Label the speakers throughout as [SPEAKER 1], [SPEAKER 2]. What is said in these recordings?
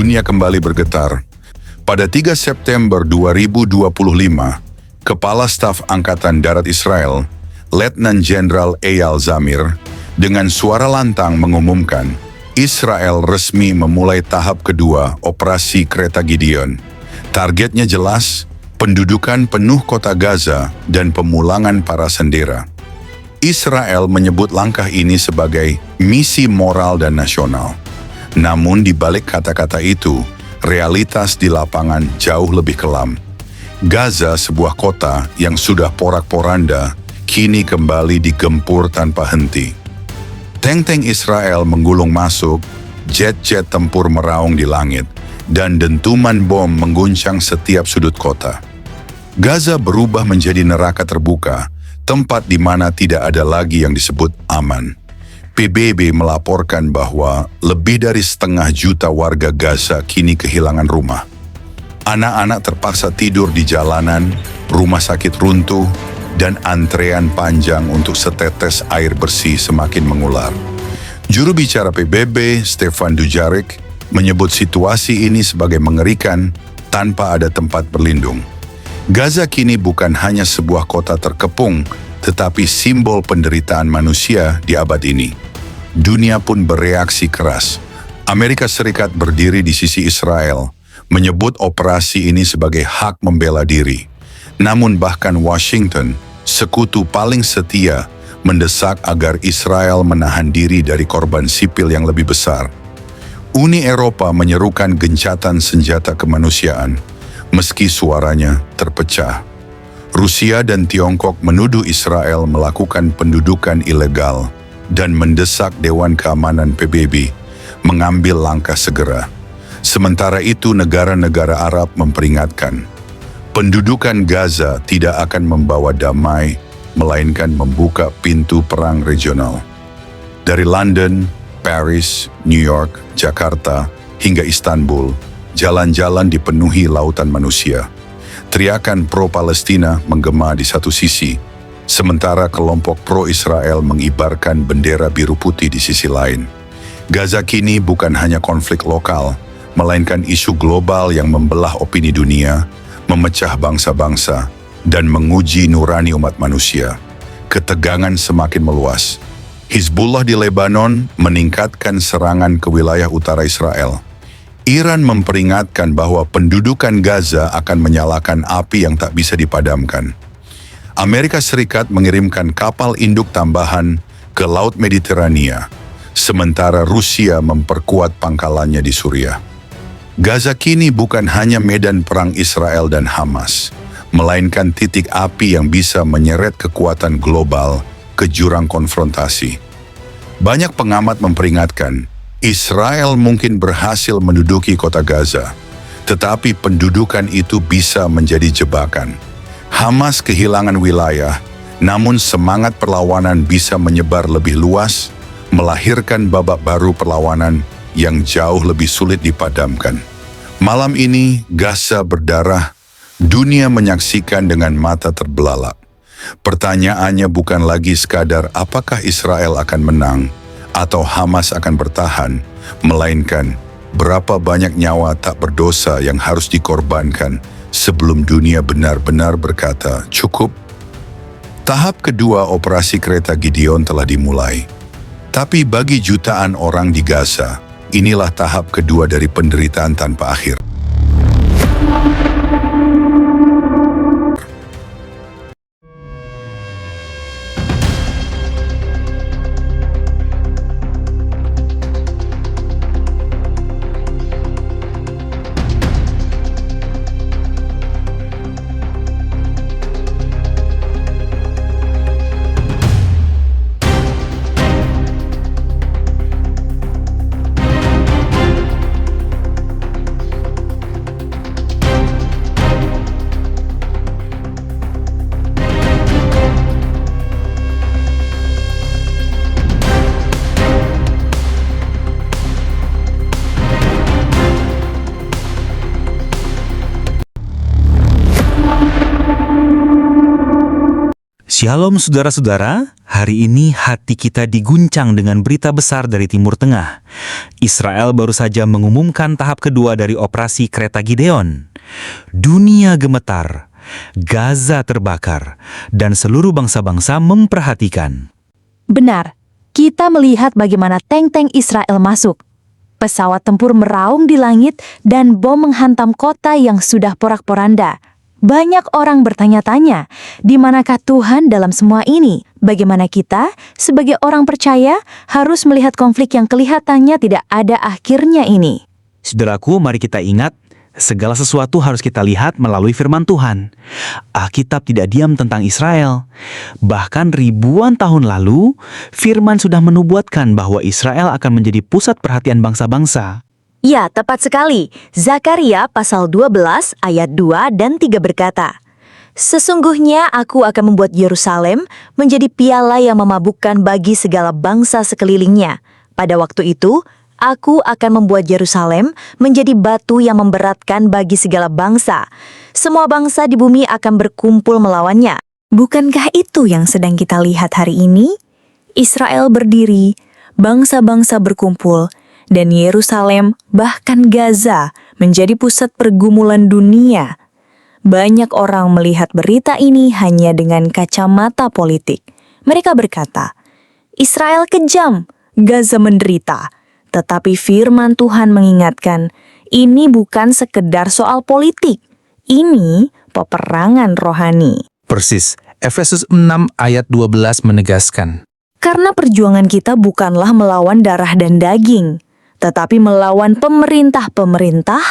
[SPEAKER 1] dunia kembali bergetar. Pada 3 September 2025, Kepala Staf Angkatan Darat Israel, Letnan Jenderal Eyal Zamir, dengan suara lantang mengumumkan Israel resmi memulai tahap kedua Operasi Kereta Gideon. Targetnya jelas, pendudukan penuh kota Gaza dan pemulangan para sendera. Israel menyebut langkah ini sebagai misi moral dan nasional. Namun di balik kata-kata itu, realitas di lapangan jauh lebih kelam. Gaza, sebuah kota yang sudah porak-poranda, kini kembali digempur tanpa henti. Tank-tank Israel menggulung masuk, jet-jet tempur meraung di langit, dan dentuman bom mengguncang setiap sudut kota. Gaza berubah menjadi neraka terbuka, tempat di mana tidak ada lagi yang disebut aman. PBB melaporkan bahwa lebih dari 1,5 juta warga Gaza kini kehilangan rumah. Anak-anak terpaksa tidur di jalanan, rumah sakit runtuh, dan antrean panjang untuk setetes air bersih semakin mengular. Juru bicara PBB, Stefan Dujarric, menyebut situasi ini sebagai mengerikan tanpa ada tempat berlindung. Gaza kini bukan hanya sebuah kota terkepung, tetapi simbol penderitaan manusia di abad ini. Dunia pun bereaksi keras. Amerika Serikat berdiri di sisi Israel, menyebut operasi ini sebagai hak membela diri. Namun bahkan Washington, sekutu paling setia, mendesak agar Israel menahan diri dari korban sipil yang lebih besar. Uni Eropa menyerukan gencatan senjata kemanusiaan, meski suaranya terpecah. Rusia dan Tiongkok menuduh Israel melakukan pendudukan ilegal dan mendesak Dewan Keamanan PBB mengambil langkah segera. Sementara itu negara-negara Arab memperingatkan, pendudukan Gaza tidak akan membawa damai, melainkan membuka pintu perang regional. Dari London, Paris, New York, Jakarta, hingga Istanbul, jalan-jalan dipenuhi lautan manusia. Teriakan pro-Palestina menggema di satu sisi, sementara kelompok pro-Israel mengibarkan bendera biru putih di sisi lain. Gaza kini bukan hanya konflik lokal, melainkan isu global yang membelah opini dunia, memecah bangsa-bangsa, dan menguji nurani umat manusia. Ketegangan semakin meluas. Hizbullah di Lebanon meningkatkan serangan ke wilayah utara Israel. Iran memperingatkan bahwa pendudukan Gaza akan menyalakan api yang tak bisa dipadamkan. Amerika Serikat mengirimkan kapal induk tambahan ke Laut Mediterania, sementara Rusia memperkuat pangkalannya di Suriah. Gaza kini bukan hanya medan perang Israel dan Hamas, melainkan titik api yang bisa menyeret kekuatan global ke jurang konfrontasi. Banyak pengamat memperingatkan, Israel mungkin berhasil menduduki kota Gaza, tetapi pendudukan itu bisa menjadi jebakan. Hamas kehilangan wilayah, namun semangat perlawanan bisa menyebar lebih luas, melahirkan babak baru perlawanan yang jauh lebih sulit dipadamkan. Malam ini, Gaza berdarah, dunia menyaksikan dengan mata terbelalak. Pertanyaannya bukan lagi sekadar apakah Israel akan menang atau Hamas akan bertahan, melainkan berapa banyak nyawa tak berdosa yang harus dikorbankan sebelum dunia benar-benar berkata cukup. Tahap kedua Operasi Kereta Gideon telah dimulai. Tapi bagi jutaan orang di Gaza, inilah tahap kedua dari penderitaan tanpa akhir.
[SPEAKER 2] Shalom saudara-saudara, hari ini hati kita diguncang dengan berita besar dari Timur Tengah. Israel baru saja mengumumkan tahap kedua dari operasi Kereta Gideon. Dunia gemetar, Gaza terbakar, dan seluruh bangsa-bangsa memperhatikan.
[SPEAKER 3] Benar, kita melihat bagaimana tank-tank Israel masuk. Pesawat tempur meraung di langit dan bom menghantam kota yang sudah porak-poranda. Banyak orang bertanya-tanya, di manakah Tuhan dalam semua ini? Bagaimana kita, sebagai orang percaya, harus melihat konflik yang kelihatannya tidak ada akhirnya ini?
[SPEAKER 2] Saudaraku, mari kita ingat, segala sesuatu harus kita lihat melalui firman Tuhan. Alkitab tidak diam tentang Israel. Bahkan ribuan tahun lalu, firman sudah menubuatkan bahwa Israel akan menjadi pusat perhatian bangsa-bangsa.
[SPEAKER 3] Ya, tepat sekali. Zakaria pasal 12 ayat 2 dan 3 berkata, "Sesungguhnya aku akan membuat Yerusalem menjadi piala yang memabukkan bagi segala bangsa sekelilingnya. Pada waktu itu, aku akan membuat Yerusalem menjadi batu yang memberatkan bagi segala bangsa. Semua bangsa di bumi akan berkumpul melawannya." Bukankah itu yang sedang kita lihat hari ini? Israel berdiri, bangsa-bangsa berkumpul, dan Yerusalem, bahkan Gaza, menjadi pusat pergumulan dunia. Banyak orang melihat berita ini hanya dengan kacamata politik. Mereka berkata, Israel kejam, Gaza menderita. Tetapi firman Tuhan mengingatkan, ini bukan sekedar soal politik. Ini peperangan rohani.
[SPEAKER 4] Persis, Efesus 6 ayat 12 menegaskan,
[SPEAKER 3] Karena perjuangan kita bukanlah melawan darah dan daging, tetapi melawan pemerintah-pemerintah,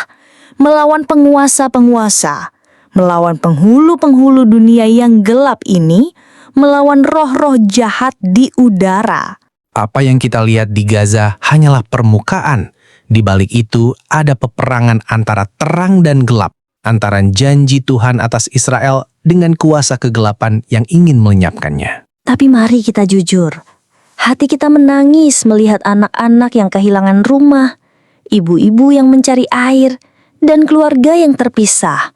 [SPEAKER 3] melawan penguasa-penguasa, melawan penghulu-penghulu dunia yang gelap ini, melawan roh-roh jahat di udara.
[SPEAKER 4] apa yang kita lihat di Gaza hanyalah permukaan. Di balik itu ada peperangan antara terang dan gelap, antara janji Tuhan atas Israel dengan kuasa kegelapan yang ingin melenyapkannya.
[SPEAKER 3] Tapi mari kita jujur. Hati kita menangis melihat anak-anak yang kehilangan rumah, ibu-ibu yang mencari air, dan keluarga yang terpisah.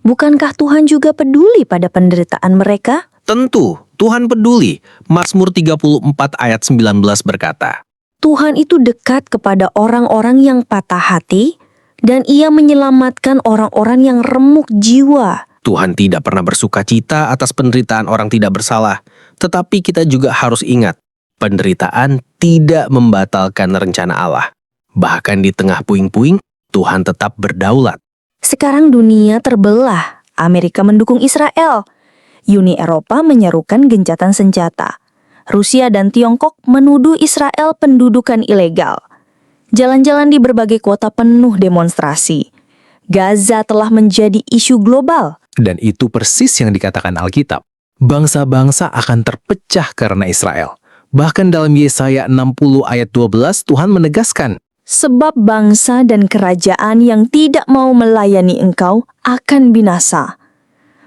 [SPEAKER 3] Bukankah Tuhan juga peduli pada penderitaan mereka?
[SPEAKER 4] Tentu, Tuhan peduli. Mazmur 34 ayat 19 berkata,
[SPEAKER 3] Tuhan itu dekat kepada orang-orang yang patah hati, dan Ia menyelamatkan orang-orang yang remuk jiwa.
[SPEAKER 4] Tuhan tidak pernah bersuka cita atas penderitaan orang tidak bersalah, tetapi kita juga harus ingat, penderitaan tidak membatalkan rencana Allah. Bahkan di tengah puing-puing, Tuhan tetap berdaulat.
[SPEAKER 3] Sekarang dunia terbelah. Amerika mendukung Israel. Uni Eropa menyerukan gencatan senjata. Rusia dan Tiongkok menuduh Israel pendudukan ilegal. Jalan-jalan di berbagai kota penuh demonstrasi. Gaza telah menjadi isu global.
[SPEAKER 4] Dan itu persis yang dikatakan Alkitab. Bangsa-bangsa akan terpecah karena Israel. Bahkan dalam Yesaya 60 ayat 12, Tuhan menegaskan,
[SPEAKER 3] Sebab bangsa dan kerajaan yang tidak mau melayani engkau akan binasa.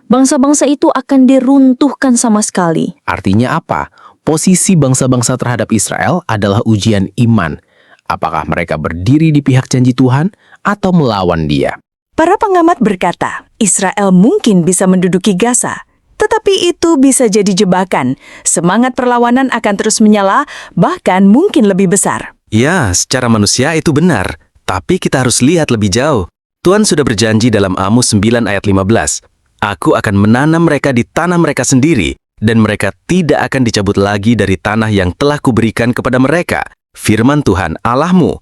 [SPEAKER 3] Bangsa-bangsa itu akan diruntuhkan sama sekali.
[SPEAKER 4] artinya apa? Posisi bangsa-bangsa terhadap Israel adalah ujian iman. Apakah mereka berdiri di pihak janji Tuhan atau melawan Dia?
[SPEAKER 3] Para pengamat berkata, Israel mungkin bisa menduduki Gaza. Tetapi itu bisa jadi jebakan. Semangat perlawanan akan terus menyala, bahkan mungkin lebih besar.
[SPEAKER 5] Ya, secara manusia itu benar. Tapi kita harus lihat lebih jauh. Tuhan sudah berjanji dalam Amos 9 ayat 15. Aku akan menanam mereka di tanah mereka sendiri, dan mereka tidak akan dicabut lagi dari tanah yang telah kuberikan kepada mereka. Firman Tuhan Allahmu.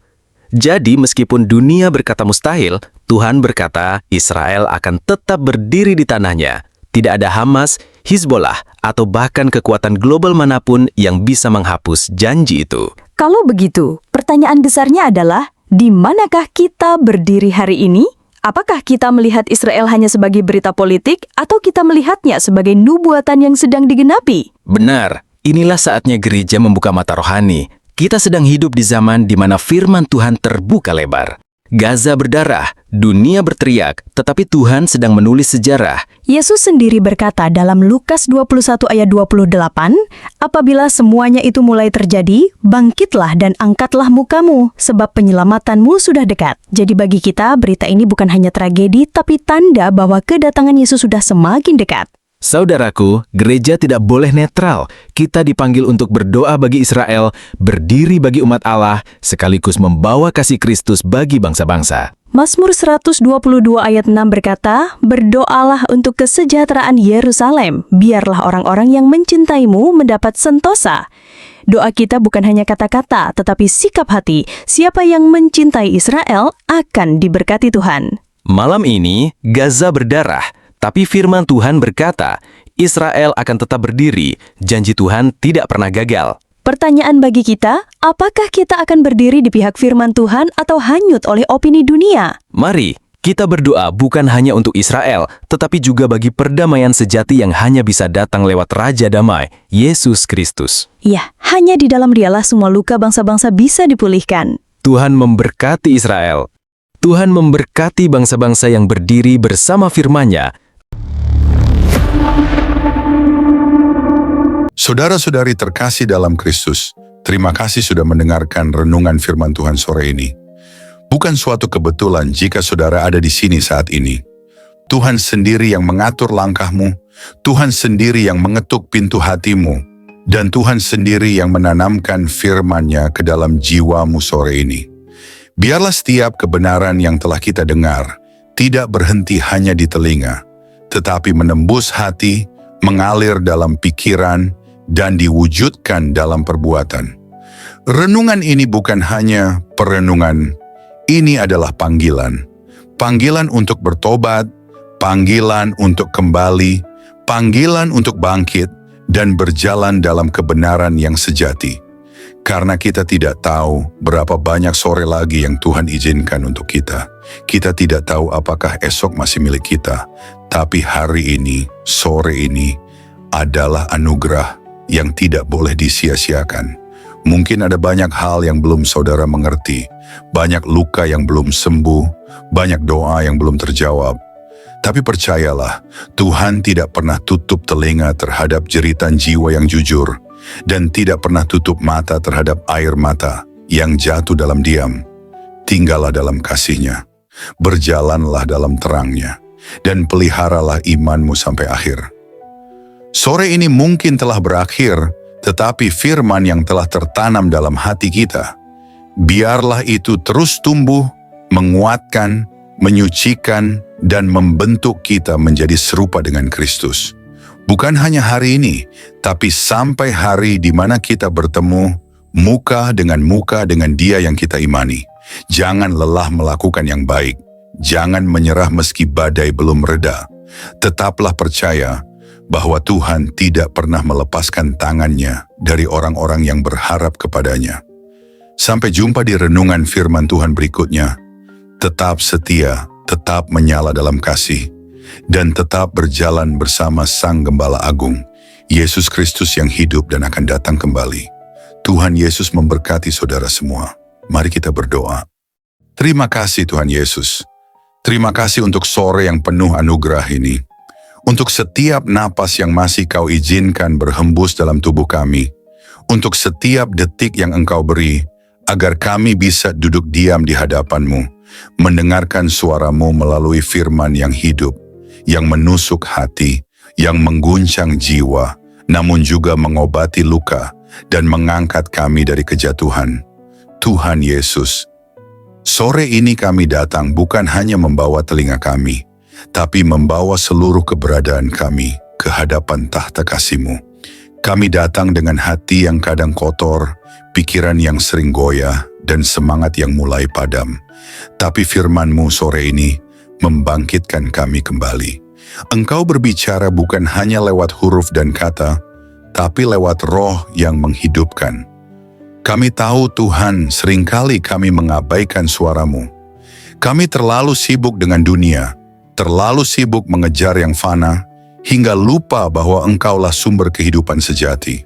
[SPEAKER 5] Jadi meskipun dunia berkata mustahil, Tuhan berkata Israel akan tetap berdiri di tanahnya. Tidak ada Hamas, Hizbollah, atau bahkan kekuatan global manapun yang bisa menghapus janji itu.
[SPEAKER 3] Kalau begitu, pertanyaan besarnya adalah, di manakah kita berdiri hari ini? Apakah kita melihat Israel hanya sebagai berita politik, atau kita melihatnya sebagai nubuatan yang sedang digenapi?
[SPEAKER 5] Benar, inilah saatnya gereja membuka mata rohani. Kita sedang hidup di zaman di mana firman Tuhan terbuka lebar. Gaza berdarah, dunia berteriak, tetapi Tuhan sedang menulis sejarah.
[SPEAKER 3] Yesus sendiri berkata dalam Lukas 21 ayat 28, apabila semuanya itu mulai terjadi, bangkitlah dan angkatlah mukamu, sebab penyelamatanmu sudah dekat. Jadi bagi kita, berita ini bukan hanya tragedi, tapi tanda bahwa kedatangan Yesus sudah semakin dekat.
[SPEAKER 5] Saudaraku, gereja tidak boleh netral. Kita dipanggil untuk berdoa bagi Israel, berdiri bagi umat Allah, sekaligus membawa kasih Kristus bagi bangsa-bangsa.
[SPEAKER 6] Mazmur 122 ayat 6 berkata, "Berdoalah untuk kesejahteraan Yerusalem, biarlah orang-orang yang mencintaimu mendapat sentosa." Doa kita bukan hanya kata-kata, tetapi sikap hati. Siapa yang mencintai Israel akan diberkati Tuhan.
[SPEAKER 5] Malam ini, Gaza berdarah, tapi firman Tuhan berkata, Israel akan tetap berdiri, janji Tuhan tidak pernah gagal.
[SPEAKER 6] Pertanyaan bagi kita, apakah kita akan berdiri di pihak firman Tuhan atau hanyut oleh opini dunia?
[SPEAKER 5] Mari, kita berdoa bukan hanya untuk Israel, tetapi juga bagi perdamaian sejati yang hanya bisa datang lewat Raja Damai, Yesus Kristus.
[SPEAKER 6] Ya, hanya di dalam Dialah semua luka bangsa-bangsa bisa dipulihkan.
[SPEAKER 5] Tuhan memberkati Israel. Tuhan memberkati bangsa-bangsa yang berdiri bersama firman-Nya.
[SPEAKER 1] Saudara-saudari terkasih dalam Kristus, terima kasih sudah mendengarkan renungan firman Tuhan sore ini. Bukan suatu kebetulan jika saudara ada di sini saat ini. Tuhan sendiri yang mengatur langkahmu, Tuhan sendiri yang mengetuk pintu hatimu, dan Tuhan sendiri yang menanamkan firman-Nya ke dalam jiwamu sore ini. Biarlah setiap kebenaran yang telah kita dengar tidak berhenti hanya di telinga, tetapi menembus hati, mengalir dalam pikiran, dan diwujudkan dalam perbuatan. Renungan ini bukan hanya perenungan, ini adalah panggilan. Panggilan untuk bertobat, panggilan untuk kembali, panggilan untuk bangkit, dan berjalan dalam kebenaran yang sejati. Karena kita tidak tahu berapa banyak sore lagi yang Tuhan izinkan untuk kita. Kita tidak tahu apakah esok masih milik kita. Tapi hari ini, sore ini, adalah anugerah yang tidak boleh disia-siakan. Mungkin ada banyak hal yang belum saudara mengerti, banyak luka yang belum sembuh, banyak doa yang belum terjawab. Tapi percayalah, Tuhan tidak pernah tutup telinga terhadap jeritan jiwa yang jujur, dan tidak pernah tutup mata terhadap air mata yang jatuh dalam diam. Tinggallah dalam kasih-Nya, berjalanlah dalam terang-Nya, dan peliharalah imanmu sampai akhir. Sore ini mungkin telah berakhir, tetapi firman yang telah tertanam dalam hati kita, biarlah itu terus tumbuh, menguatkan, menyucikan, dan membentuk kita menjadi serupa dengan Kristus. Bukan hanya hari ini, tapi sampai hari di mana kita bertemu muka dengan Dia yang kita imani. Jangan lelah melakukan yang baik. Jangan menyerah meski badai belum reda. Tetaplah percaya bahwa Tuhan tidak pernah melepaskan tangan-Nya dari orang-orang yang berharap kepadanya. Sampai jumpa di renungan firman Tuhan berikutnya. Tetap setia, tetap menyala dalam kasih, dan tetap berjalan bersama Sang Gembala Agung, Yesus Kristus yang hidup dan akan datang kembali. Tuhan Yesus memberkati saudara semua. Mari kita berdoa. Terima kasih Tuhan Yesus. Terima kasih untuk sore yang penuh anugerah ini. Untuk setiap napas yang masih Kau izinkan berhembus dalam tubuh kami. Untuk setiap detik yang Engkau beri, agar kami bisa duduk diam di hadapan-Mu, mendengarkan suara-Mu melalui firman yang hidup, yang menusuk hati, yang mengguncang jiwa, namun juga mengobati luka, dan mengangkat kami dari kejatuhan. Tuhan Yesus, sore ini kami datang bukan hanya membawa telinga kami, tapi membawa seluruh keberadaan kami ke hadapan tahta kasih-Mu. Kami datang dengan hati yang kadang kotor, pikiran yang sering goyah, dan semangat yang mulai padam. Tapi firman-Mu sore ini membangkitkan kami kembali. Engkau berbicara bukan hanya lewat huruf dan kata, tapi lewat roh yang menghidupkan. Kami tahu Tuhan, seringkali kami mengabaikan suara-Mu. Kami terlalu sibuk dengan dunia, terlalu sibuk mengejar yang fana, hingga lupa bahwa Engkaulah sumber kehidupan sejati.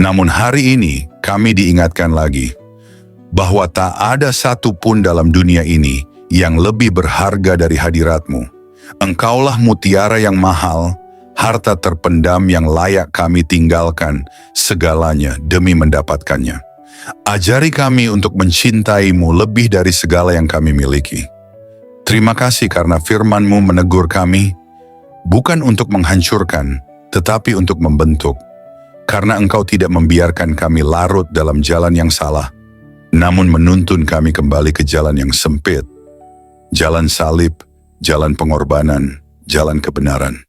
[SPEAKER 1] Namun hari ini kami diingatkan lagi, bahwa tak ada satu pun dalam dunia ini yang lebih berharga dari hadirat-Mu. Engkaulah mutiara yang mahal, harta terpendam yang layak kami tinggalkan segalanya demi mendapatkannya. Ajari kami untuk mencintai-Mu lebih dari segala yang kami miliki. Terima kasih karena firman-Mu menegur kami, bukan untuk menghancurkan, tetapi untuk membentuk. Karena Engkau tidak membiarkan kami larut dalam jalan yang salah, namun menuntun kami kembali ke jalan yang sempit, jalan salib, jalan pengorbanan, jalan kebenaran.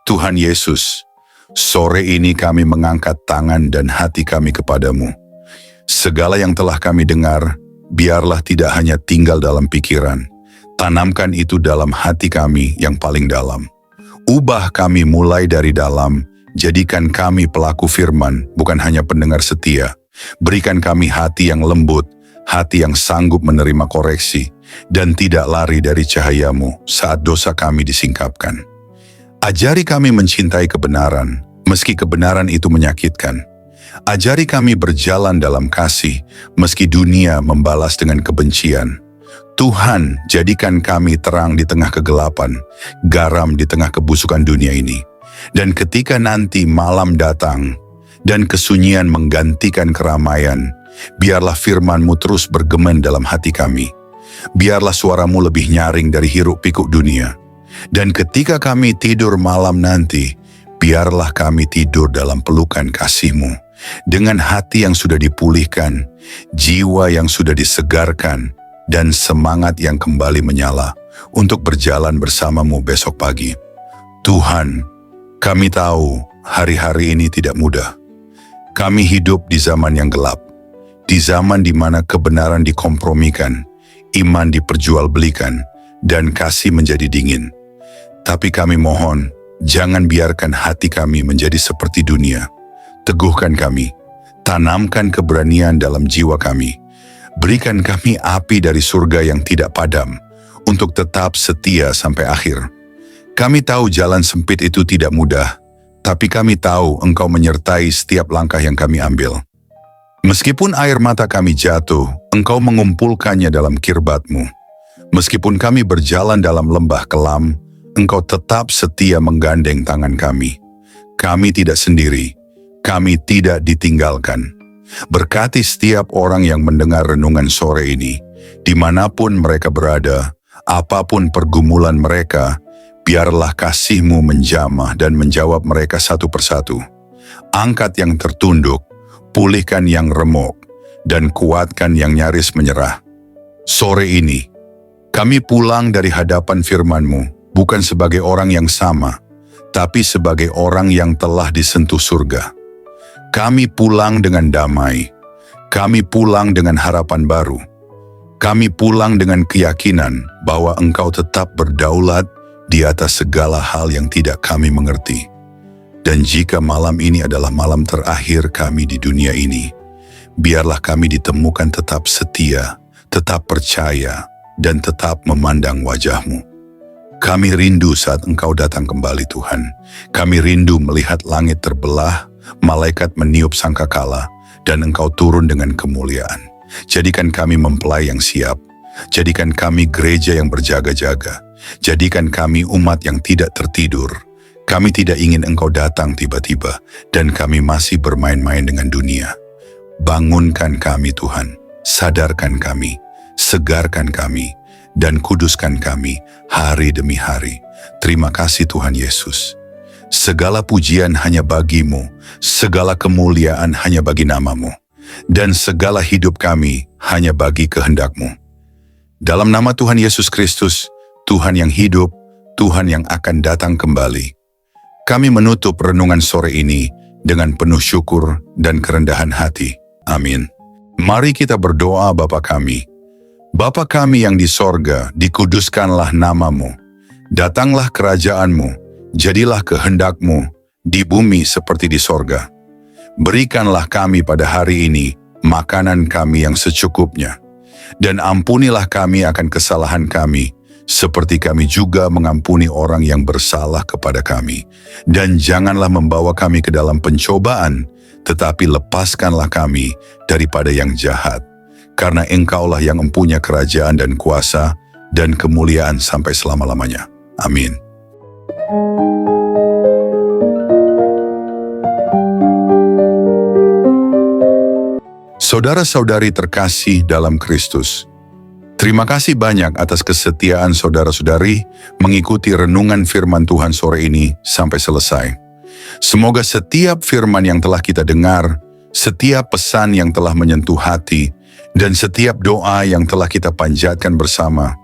[SPEAKER 1] Tuhan Yesus, sore ini kami mengangkat tangan dan hati kami kepadamu. Segala yang telah kami dengar, biarlah tidak hanya tinggal dalam pikiran, tanamkan itu dalam hati kami yang paling dalam. Ubah kami mulai dari dalam, jadikan kami pelaku firman, bukan hanya pendengar setia. Berikan kami hati yang lembut, hati yang sanggup menerima koreksi, dan tidak lari dari cahaya-Mu saat dosa kami disingkapkan. Ajari kami mencintai kebenaran, meski kebenaran itu menyakitkan. Ajari kami berjalan dalam kasih, meski dunia membalas dengan kebencian. Tuhan, jadikan kami terang di tengah kegelapan, garam di tengah kebusukan dunia ini. Dan ketika nanti malam datang, dan kesunyian menggantikan keramaian, biarlah firman-Mu terus bergema dalam hati kami. Biarlah suara-Mu lebih nyaring dari hiruk-pikuk dunia. Dan ketika kami tidur malam nanti, biarlah kami tidur dalam pelukan kasih-Mu. Dengan hati yang sudah dipulihkan, jiwa yang sudah disegarkan, dan semangat yang kembali menyala untuk berjalan bersama-Mu besok pagi. Tuhan, kami tahu hari-hari ini tidak mudah. Kami hidup di zaman yang gelap, di zaman di mana kebenaran dikompromikan, iman diperjualbelikan, dan kasih menjadi dingin. Tapi kami mohon, jangan biarkan hati kami menjadi seperti dunia. Teguhkan kami, tanamkan keberanian dalam jiwa kami. Berikan kami api dari surga yang tidak padam, untuk tetap setia sampai akhir. Kami tahu jalan sempit itu tidak mudah, tapi kami tahu Engkau menyertai setiap langkah yang kami ambil. Meskipun air mata kami jatuh, Engkau mengumpulkannya dalam kirbat-Mu. Meskipun kami berjalan dalam lembah kelam, Engkau tetap setia menggandeng tangan kami. Kami tidak sendiri, kami tidak ditinggalkan. Berkati setiap orang yang mendengar renungan sore ini, dimanapun mereka berada, apapun pergumulan mereka, biarlah kasih-Mu menjamah dan menjawab mereka satu persatu. Angkat yang tertunduk, pulihkan yang remuk, dan kuatkan yang nyaris menyerah. Sore ini, kami pulang dari hadapan firman-Mu, bukan sebagai orang yang sama, tapi sebagai orang yang telah disentuh surga. Kami pulang dengan damai, kami pulang dengan harapan baru, kami pulang dengan keyakinan bahwa Engkau tetap berdaulat di atas segala hal yang tidak kami mengerti. Dan jika malam ini adalah malam terakhir kami di dunia ini, biarlah kami ditemukan tetap setia, tetap percaya, dan tetap memandang wajah-Mu. Kami rindu saat Engkau datang kembali Tuhan. Kami rindu melihat langit terbelah, malaikat meniup sangkakala, dan Engkau turun dengan kemuliaan. Jadikan kami mempelai yang siap. Jadikan kami gereja yang berjaga-jaga. Jadikan kami umat yang tidak tertidur. Kami tidak ingin Engkau datang tiba-tiba, dan kami masih bermain-main dengan dunia. Bangunkan kami Tuhan, sadarkan kami, segarkan kami, dan kuduskan kami hari demi hari. Terima kasih Tuhan Yesus. Segala pujian hanya bagi-Mu, segala kemuliaan hanya bagi nama-Mu, dan segala hidup kami hanya bagi kehendak-Mu. Dalam nama Tuhan Yesus Kristus, Tuhan yang hidup, Tuhan yang akan datang kembali, kami menutup renungan sore ini dengan penuh syukur dan kerendahan hati. Amin. Mari kita berdoa. Bapa kami. Bapa kami yang di sorga, dikuduskanlah nama-Mu. Datanglah kerajaan-Mu. Jadilah kehendak-Mu di bumi seperti di sorga. Berikanlah kami pada hari ini makanan kami yang secukupnya. Dan ampunilah kami akan kesalahan kami, seperti kami juga mengampuni orang yang bersalah kepada kami. Dan janganlah membawa kami ke dalam pencobaan, tetapi lepaskanlah kami daripada yang jahat. Karena Engkaulah yang mempunyai kerajaan dan kuasa dan kemuliaan sampai selama-lamanya. Amin. Saudara-saudari terkasih dalam Kristus, Terima kasih banyak atas kesetiaan saudara-saudari mengikuti renungan firman Tuhan sore ini sampai selesai. Semoga setiap firman yang telah kita dengar, setiap pesan yang telah menyentuh hati, dan setiap doa yang telah kita panjatkan bersama,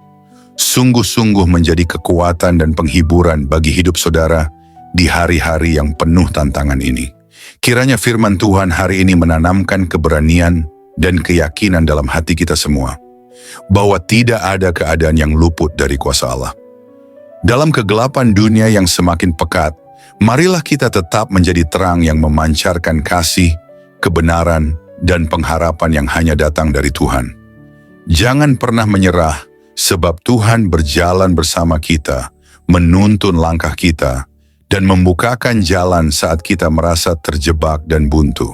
[SPEAKER 1] sungguh-sungguh menjadi kekuatan dan penghiburan bagi hidup saudara di hari-hari yang penuh tantangan ini. Kiranya firman Tuhan hari ini menanamkan keberanian dan keyakinan dalam hati kita semua, bahwa tidak ada keadaan yang luput dari kuasa Allah. Dalam kegelapan dunia yang semakin pekat, marilah kita tetap menjadi terang yang memancarkan kasih, kebenaran, dan pengharapan yang hanya datang dari Tuhan. Jangan pernah menyerah, sebab Tuhan berjalan bersama kita, menuntun langkah kita, dan membukakan jalan saat kita merasa terjebak dan buntu.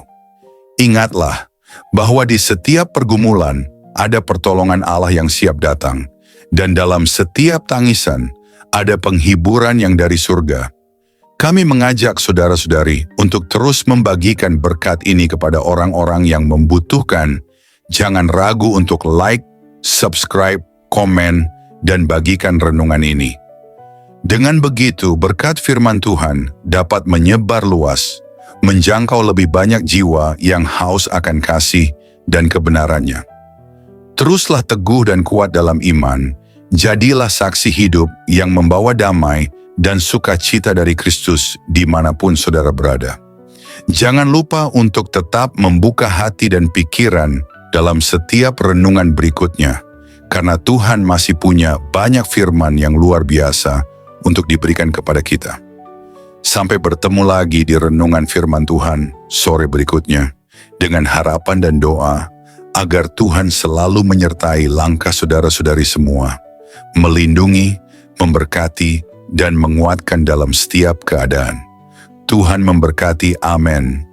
[SPEAKER 1] Ingatlah bahwa di setiap pergumulan ada pertolongan Allah yang siap datang, dan dalam setiap tangisan ada penghiburan yang dari surga. Kami mengajak saudara-saudari untuk terus membagikan berkat ini kepada orang-orang yang membutuhkan. Jangan ragu untuk like, subscribe, komen, dan bagikan renungan ini. Dengan begitu, berkat firman Tuhan dapat menyebar luas, menjangkau lebih banyak jiwa yang haus akan kasih dan kebenarannya. Teruslah teguh dan kuat dalam iman, jadilah saksi hidup yang membawa damai dan sukacita dari Kristus dimanapun saudara berada. Jangan lupa untuk tetap membuka hati dan pikiran dalam setiap renungan berikutnya, karena Tuhan masih punya banyak firman yang luar biasa untuk diberikan kepada kita. Sampai bertemu lagi di renungan firman Tuhan sore berikutnya, dengan harapan dan doa agar Tuhan selalu menyertai langkah saudara-saudari semua, melindungi, memberkati, dan menguatkan dalam setiap keadaan. Tuhan memberkati, amin.